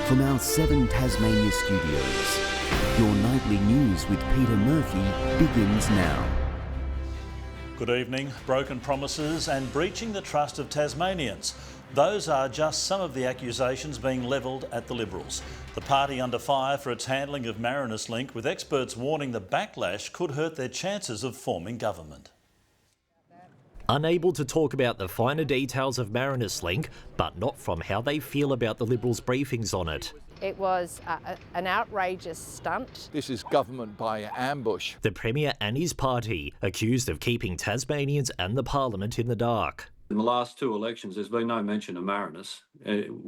From our 7 Tasmania studios, your nightly news with Peter Murphy begins now. Good evening. Broken promises and breaching the trust of Tasmanians. Those are just some of the accusations being levelled at the Liberals. The party under fire for its handling of Marinus Link, with experts warning the backlash could hurt their chances of forming government. Unable to talk about the finer details of Marinus Link, but not from how they feel about the Liberals' briefings on it. It was an outrageous stunt. This is government by ambush. The Premier and his party accused of keeping Tasmanians and the Parliament in the dark. In the last 2 elections, there's been no mention of Marinus.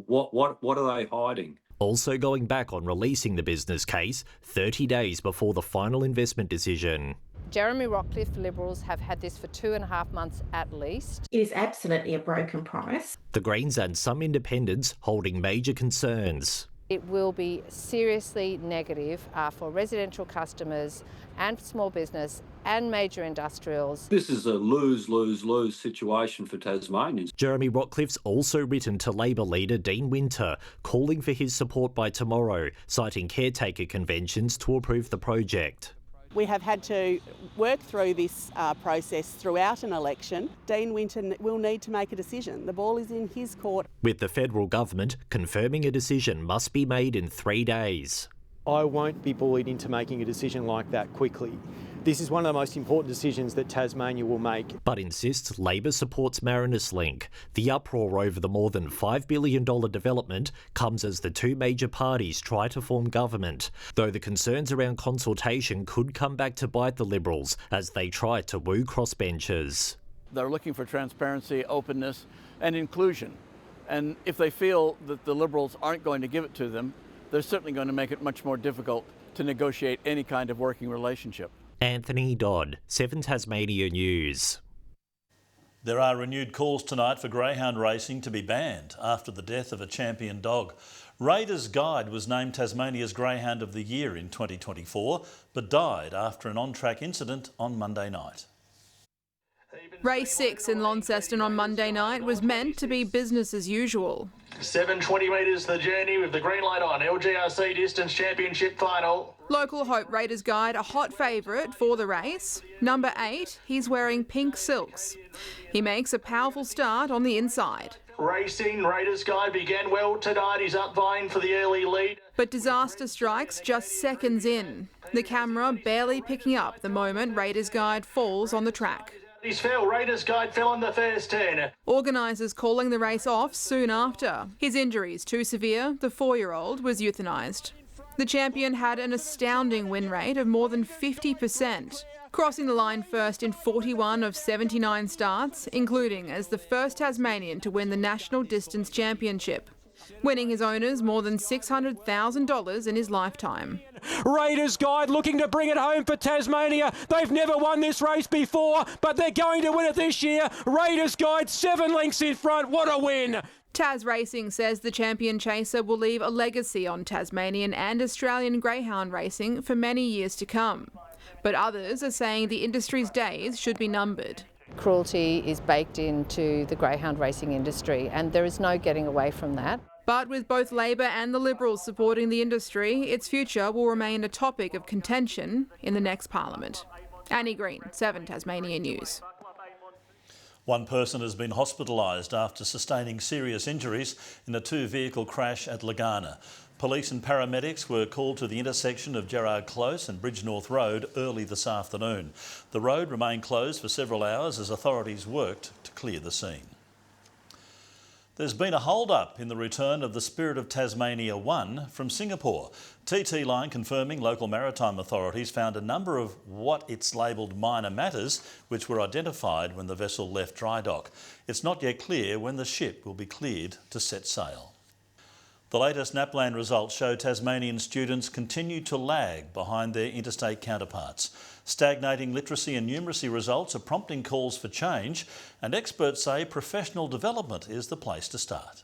What are they hiding? Also going back on releasing the business case 30 days before the final investment decision. Jeremy Rockcliffe Liberals have had this for 2.5 months at least. It is absolutely a broken promise. The Greens and some independents holding major concerns. It will be seriously negative for residential customers and small business and major industrials. This is a lose-lose-lose situation for Tasmanians. Jeremy Rockcliffe's also written to Labor leader Dean Winter, calling for his support by tomorrow, citing caretaker conventions to approve the project. We have had to work through this process throughout an election. Dean Winton will need to make a decision. The ball is in his court. With the federal government confirming a decision must be made in 3 days. I won't be bullied into making a decision like that quickly. This is one of the most important decisions that Tasmania will make. But insists Labor supports Marinus Link. The uproar over the more than $5 billion development comes as the 2 major parties try to form government, though the concerns around consultation could come back to bite the Liberals as they try to woo crossbenchers. They're looking for transparency, openness and inclusion. And if they feel that the Liberals aren't going to give it to them, they're certainly going to make it much more difficult to negotiate any kind of working relationship. Anthony Dodd, 7 Tasmania News. There are renewed calls tonight for greyhound racing to be banned after the death of a champion dog. Raiders Guide was named Tasmania's Greyhound of the Year in 2024, but died after an on-track incident on Monday night. Race 6 in Launceston on Monday night was meant to be business as usual. 720 metres the journey with the green light on. LGRC Distance Championship final. Local Hope Raiders Guide a hot favourite for the race. Number 8, he's wearing pink silks. He makes a powerful start on the inside. Racing Raiders Guide began well tonight. He's up vying for the early lead. But disaster strikes just seconds in. The camera barely picking up the moment Raiders Guide falls on the track. He's fell. Raiders Guide fell on the first turn. Organisers calling the race off soon after. His injuries too severe, the 4-year-old was euthanised. The champion had an astounding win rate of more than 50%, crossing the line first in 41 of 79 starts, including as the first Tasmanian to win the National Distance Championship, winning his owners more than $600,000 in his lifetime. Raiders Guide looking to bring it home for Tasmania. They've never won this race before, but they're going to win it this year. Raiders Guide 7 lengths in front. What a win! Tas Racing says the champion chaser will leave a legacy on Tasmanian and Australian greyhound racing for many years to come. But others are saying the industry's days should be numbered. Cruelty is baked into the greyhound racing industry and there is no getting away from that. But with both Labor and the Liberals supporting the industry, its future will remain a topic of contention in the next Parliament. Annie Green, 7 Tasmania News. One person has been hospitalised after sustaining serious injuries in a 2-vehicle crash at Lagana. Police and paramedics were called to the intersection of Gerard Close and Bridge North Road early this afternoon. The road remained closed for several hours as authorities worked to clear the scene. There's been a hold-up in the return of the Spirit of Tasmania 1 from Singapore. TT Line confirming local maritime authorities found a number of what it's labelled minor matters which were identified when the vessel left dry dock. It's not yet clear when the ship will be cleared to set sail. The latest NAPLAN results show Tasmanian students continue to lag behind their interstate counterparts. Stagnating literacy and numeracy results are prompting calls for change, and experts say professional development is the place to start.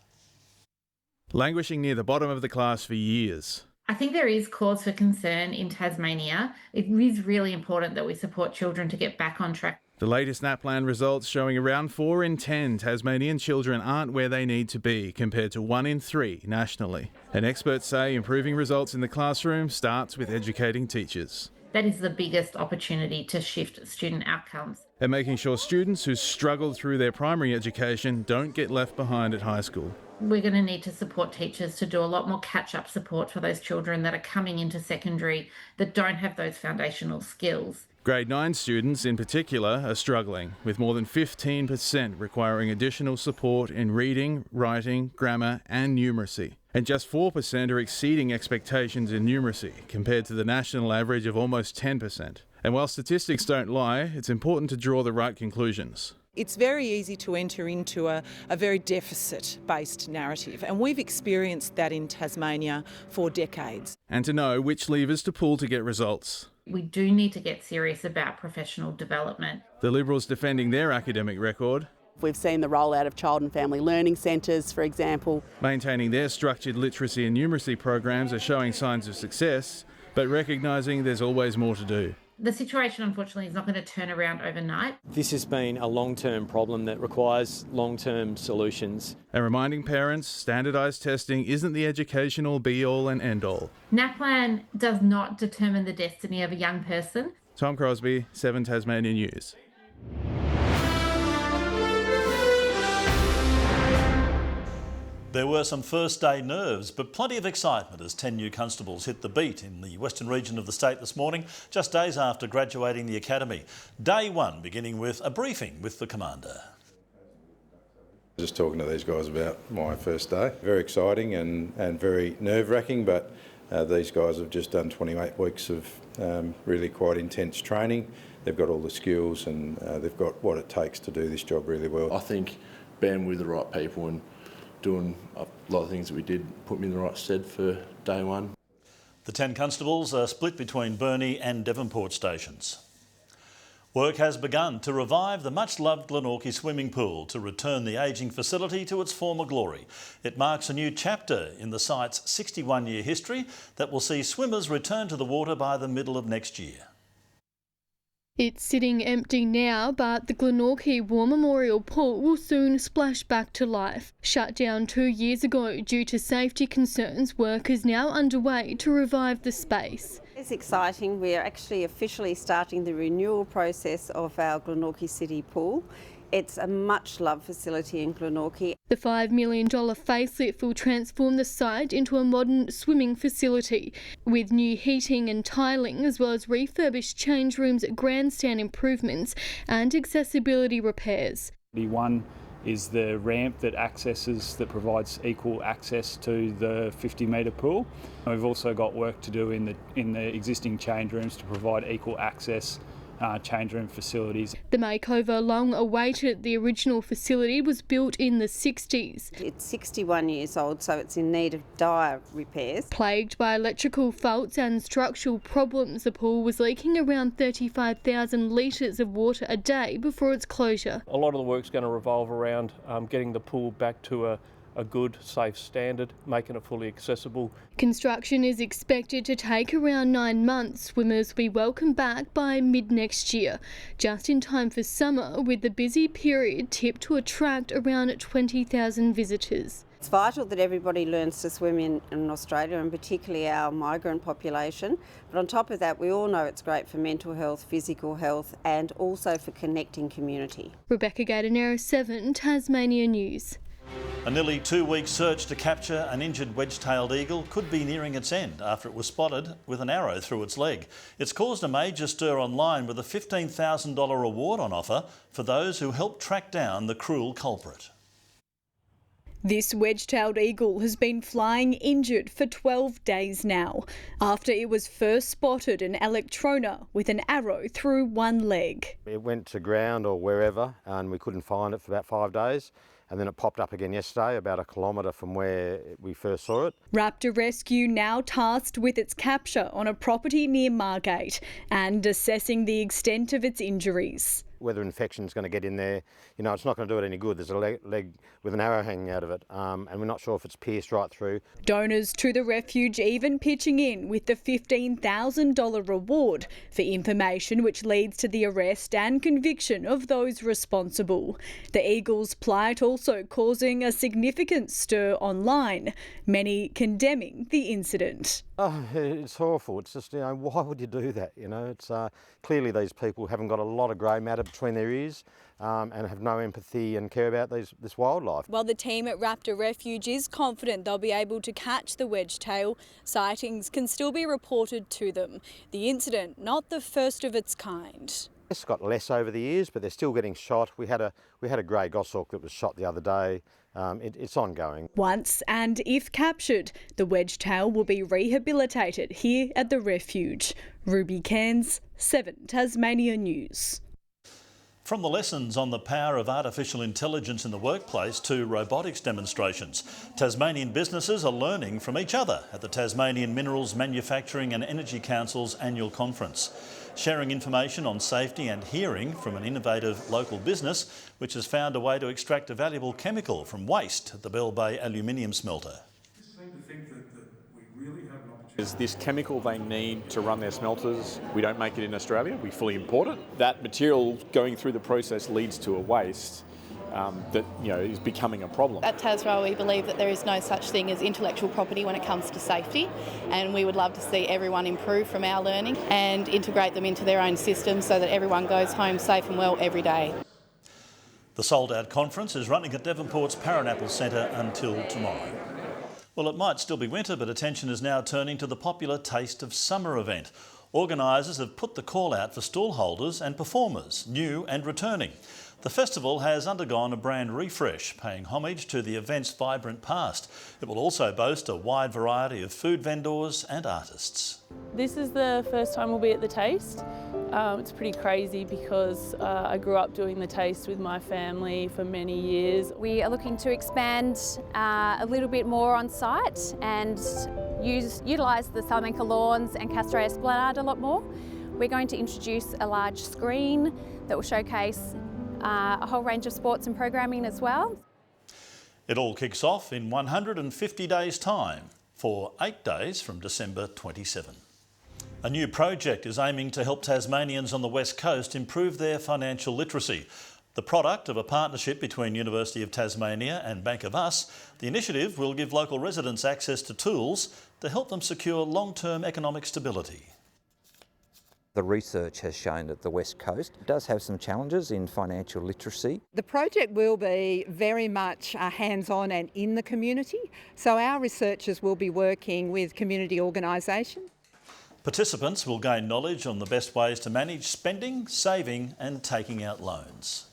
Languishing near the bottom of the class for years. I think there is cause for concern in Tasmania. It is really important that we support children to get back on track. The latest NAPLAN results showing around 4 in 10 Tasmanian children aren't where they need to be, compared to 1 in 3 nationally. And experts say improving results in the classroom starts with educating teachers. That is the biggest opportunity to shift student outcomes. And making sure students who struggled through their primary education don't get left behind at high school. We're going to need to support teachers to do a lot more catch-up support for those children that are coming into secondary that don't have those foundational skills. Grade 9 students in particular are struggling, with more than 15% requiring additional support in reading, writing, grammar and numeracy. And just 4% are exceeding expectations in numeracy, compared to the national average of almost 10%. And while statistics don't lie, it's important to draw the right conclusions. It's very easy to enter into a very deficit-based narrative, and we've experienced that in Tasmania for decades. And to know which levers to pull to get results. We do need to get serious about professional development. The Liberals defending their academic record. We've seen the rollout of child and family learning centres, for example. Maintaining their structured literacy and numeracy programs are showing signs of success, but recognising there's always more to do. The situation, unfortunately, is not going to turn around overnight. This has been a long-term problem that requires long-term solutions. And reminding parents, standardised testing isn't the educational be-all and end-all. NAPLAN does not determine the destiny of a young person. Tom Crosby, 7 Tasmanian News. There were some first day nerves, but plenty of excitement as 10 new constables hit the beat in the western region of the state this morning, just days after graduating the academy. Day one beginning with a briefing with the commander. Just talking to these guys about my first day. Very exciting and very nerve-wracking, but these guys have just done 28 weeks of really quite intense training. They've got all the skills and they've got what it takes to do this job really well. I think being with the right people and doing a lot of things that we did put me in the right stead for day one. The 10 constables are split between Burnie and Devonport stations. Work has begun to revive the much-loved Glenorchy swimming pool to return the ageing facility to its former glory. It marks a new chapter in the site's 61-year history that will see swimmers return to the water by the middle of next year. It's sitting empty now, but the Glenorchy War Memorial Pool will soon splash back to life. Shut down 2 years ago due to safety concerns, work is now underway to revive the space. It's exciting. We're actually officially starting the renewal process of our Glenorchy City Pool. It's a much-loved facility in Glenorchy. The $5 million facelift will transform the site into a modern swimming facility with new heating and tiling, as well as refurbished change rooms, grandstand improvements and accessibility repairs. One is the ramp that provides equal access to the 50-metre pool. We've also got work to do in the existing change rooms to provide equal access change room facilities. The makeover, long awaited, the original facility was built in the 60s. It's 61 years old, so it's in need of dire repairs. Plagued by electrical faults and structural problems, the pool was leaking around 35,000 litres of water a day before its closure. A lot of the work's going to revolve around getting the pool back to a good, safe standard, making it fully accessible. Construction is expected to take around 9 months. Swimmers will be welcomed back by mid-next year, just in time for summer, with the busy period tipped to attract around 20,000 visitors. It's vital that everybody learns to swim in Australia, and particularly our migrant population. But on top of that, we all know it's great for mental health, physical health and also for connecting community. Rebecca Gaidenera, 7 Tasmania News. A nearly 2-week search to capture an injured wedge-tailed eagle could be nearing its end after it was spotted with an arrow through its leg. It's caused a major stir online, with a $15,000 reward on offer for those who help track down the cruel culprit. This wedge-tailed eagle has been flying injured for 12 days now, after it was first spotted in Electrona with an arrow through one leg. It went to ground or wherever and we couldn't find it for about 5 days. And then it popped up again yesterday, about 1 kilometre from where we first saw it. Raptor Rescue now tasked with its capture on a property near Margate and assessing the extent of its injuries. whether infection's going to get in there. You know, it's not going to do it any good. There's a leg with an arrow hanging out of it, and we're not sure if it's pierced right through. Donors to the refuge even pitching in with the $15,000 reward for information which leads to the arrest and conviction of those responsible. The Eagles' plight also causing a significant stir online, many condemning the incident. Oh, it's awful. It's just, you know, why would you do that? You know, it's clearly these people haven't got a lot of grey matter between their ears and have no empathy and care about this wildlife. While the team at Raptor Refuge is confident they'll be able to catch the wedgetail, sightings can still be reported to them. The incident not the first of its kind. It's got less over the years, but they're still getting shot. We had a grey goshawk that was shot the other day. It's ongoing. Once and if captured, the wedgetail will be rehabilitated here at the refuge. Ruby Cairns, 7 Tasmania News. From the lessons on the power of artificial intelligence in the workplace to robotics demonstrations, Tasmanian businesses are learning from each other at the Tasmanian Minerals, Manufacturing and Energy Council's annual conference, sharing information on safety and hearing from an innovative local business which has found a way to extract a valuable chemical from waste at the Bell Bay aluminium smelter. Is this chemical they need to run their smelters. We don't make it in Australia, we fully import it. That material going through the process leads to a waste that is becoming a problem. At Tasrail we believe that there is no such thing as intellectual property when it comes to safety, and we would love to see everyone improve from our learning and integrate them into their own systems so that everyone goes home safe and well every day. The sold-out conference is running at Devonport's Paranapple Centre until tomorrow. Well, it might still be winter, but attention is now turning to the popular Taste of Summer event. Organisers have put the call out for stall holders and performers, new and returning. The festival has undergone a brand refresh, paying homage to the event's vibrant past. It will also boast a wide variety of food vendors and artists. This is the first time we'll be at the Taste. It's pretty crazy because I grew up doing the Taste with my family for many years. We are looking to expand a little bit more on site and utilise the Salamanca lawns and Castro Esplanade a lot more. We're going to introduce a large screen that will showcase a whole range of sports and programming as well. It all kicks off in 150 days' time for 8 days from December 27. A new project is aiming to help Tasmanians on the West Coast improve their financial literacy. The product of a partnership between University of Tasmania and Bank of Us, the initiative will give local residents access to tools to help them secure long-term economic stability. The research has shown that the West Coast does have some challenges in financial literacy. The project will be very much hands-on and in the community, so our researchers will be working with community organisations. Participants will gain knowledge on the best ways to manage spending, saving and taking out loans.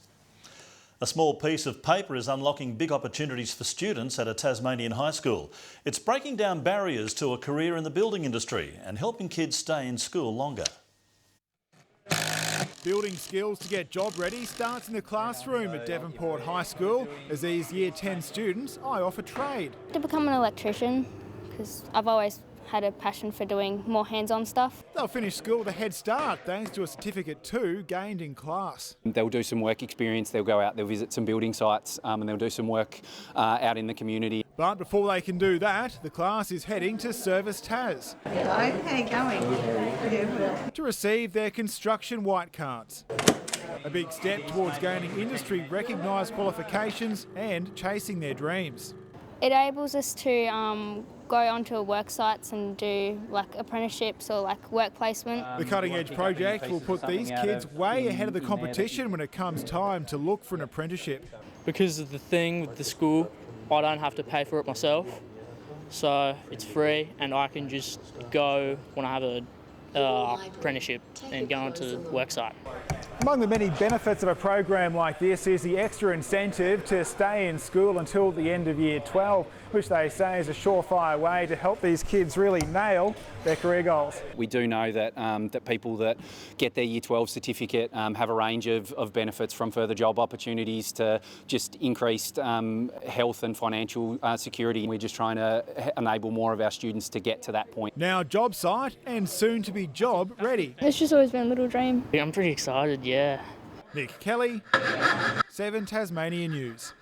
A small piece of paper is unlocking big opportunities for students at a Tasmanian high school. It's breaking down barriers to a career in the building industry and helping kids stay in school longer. Building skills to get job ready starts in the classroom at Devonport High School as these Year 10 students eye off a trade. To become an electrician, because I've always had a passion for doing more hands-on stuff. They'll finish school with a head start thanks to a certificate too gained in class. They'll do some work experience, they'll go out, they'll visit some building sites and they'll do some work out in the community. But before they can do that, the class is heading to Service Tas. Okay, going. To receive their construction white cards. A big step towards gaining industry recognised qualifications and chasing their dreams. It enables us to go onto work sites and do like apprenticeships or like work placement. The cutting edge project will put these kids way ahead of the competition when it comes time to look for an apprenticeship. Because of the thing with the school, I don't have to pay for it myself, so it's free and I can just go when I have a apprenticeship and go onto the work site. Among the many benefits of a program like this is the extra incentive to stay in school until the end of Year 12, which they say is a surefire way to help these kids really nail their career goals. We do know that that people that get their Year 12 certificate have a range of benefits, from further job opportunities to just increased health and financial security. We're just trying to enable more of our students to get to that point. Now job site and soon to be job ready. It's just always been a little dream. Yeah, I'm pretty excited, yeah. Nick Kelly, 7 Tasmanian News.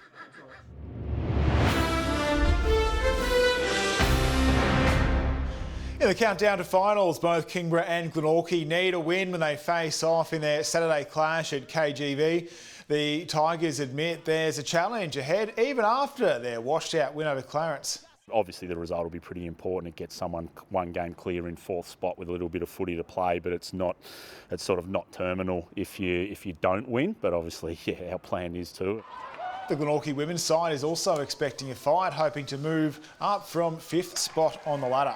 In the countdown to finals, both Kingborough and Glenorchy need a win when they face off in their Saturday clash at KGV. The Tigers admit there's a challenge ahead even after their washed-out win over Clarence. Obviously the result will be pretty important. It gets someone one game clear in 4th spot with a little bit of footy to play, but it's sort of not terminal if you don't win. But obviously, yeah, our plan is to. The Glenorchy women's side is also expecting a fight, hoping to move up from 5th spot on the ladder.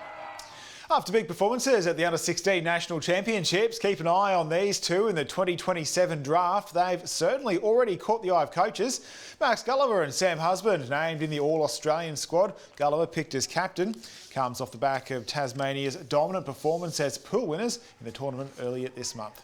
After big performances at the Under-16 National Championships, keep an eye on these two in the 2027 draft. They've certainly already caught the eye of coaches. Max Gulliver and Sam Husband named in the All-Australian squad. Gulliver picked as captain. Comes off the back of Tasmania's dominant performance as pool winners in the tournament earlier this month.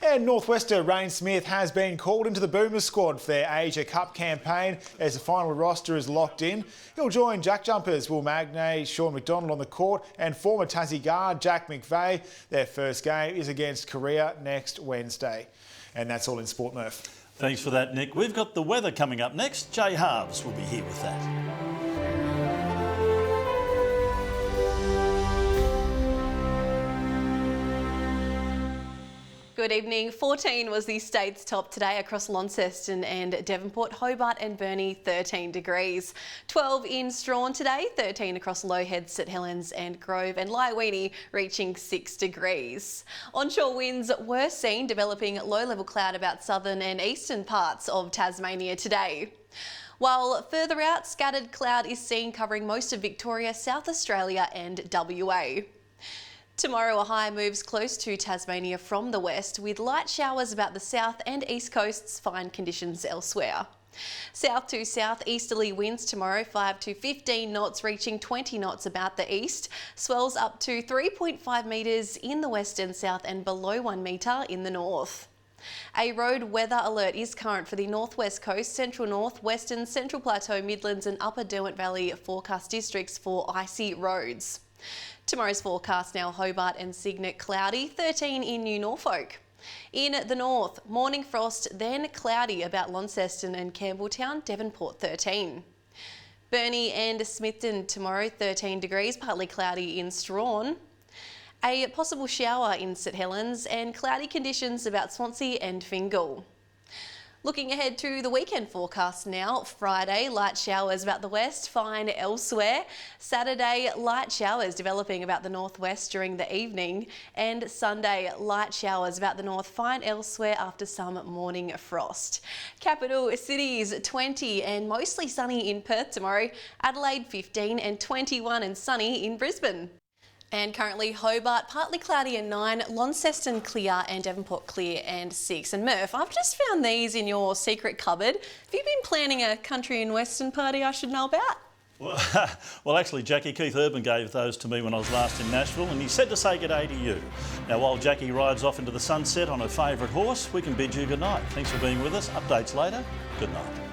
And Northwester Rain Smith has been called into the Boomers squad for their Asia Cup campaign as the final roster is locked in. He'll join Jack Jumpers Will Magnay, Sean McDonald on the court and former Tassie guard Jack McVeigh. Their first game is against Korea next Wednesday. And that's all in Sport, Murph. Thanks for that, Nick. We've got the weather coming up next. Jay Harves will be here with that. Good evening. 14 was the state's top today across Launceston and Devonport, Hobart and Burnie, 13 degrees. 12 in Strawn today, 13 across Low Head, St Helens and Grove, and Lyweenie reaching 6 degrees. Onshore winds were seen developing low-level cloud about southern and eastern parts of Tasmania today. While further out, scattered cloud is seen covering most of Victoria, South Australia and WA. Tomorrow a high moves close to Tasmania from the west with light showers about the south and east coasts, fine conditions elsewhere. South to southeasterly winds tomorrow 5 to 15 knots reaching 20 knots about the east. Swells up to 3.5 metres in the west and south and below 1 metre in the north. A road weather alert is current for the northwest coast, central north, western, central plateau, Midlands and upper Derwent Valley forecast districts for icy roads. Tomorrow's forecast now Hobart and Cygnet cloudy, 13 in New Norfolk. In the north, morning frost, then cloudy about Launceston and Campbelltown, Devonport 13. Burnie and Smithton tomorrow 13 degrees, partly cloudy in Strawn. A possible shower in St Helens and cloudy conditions about Swansea and Fingal. Looking ahead to the weekend forecast now. Friday, light showers about the west, fine elsewhere. Saturday, light showers developing about the northwest during the evening. And Sunday, light showers about the north, fine elsewhere after some morning frost. Capital cities 20 and mostly sunny in Perth tomorrow. Adelaide 15 and 21 and sunny in Brisbane. And currently Hobart, partly cloudy and 9, Launceston clear and Devonport clear and 6. And Murph, I've just found these in your secret cupboard. Have you been planning a country and western party I should know about? Well, actually, Jackie, Keith Urban gave those to me when I was last in Nashville, and he said to say good day to you. Now, while Jackie rides off into the sunset on her favourite horse, we can bid you good night. Thanks for being with us. Updates later. Good night.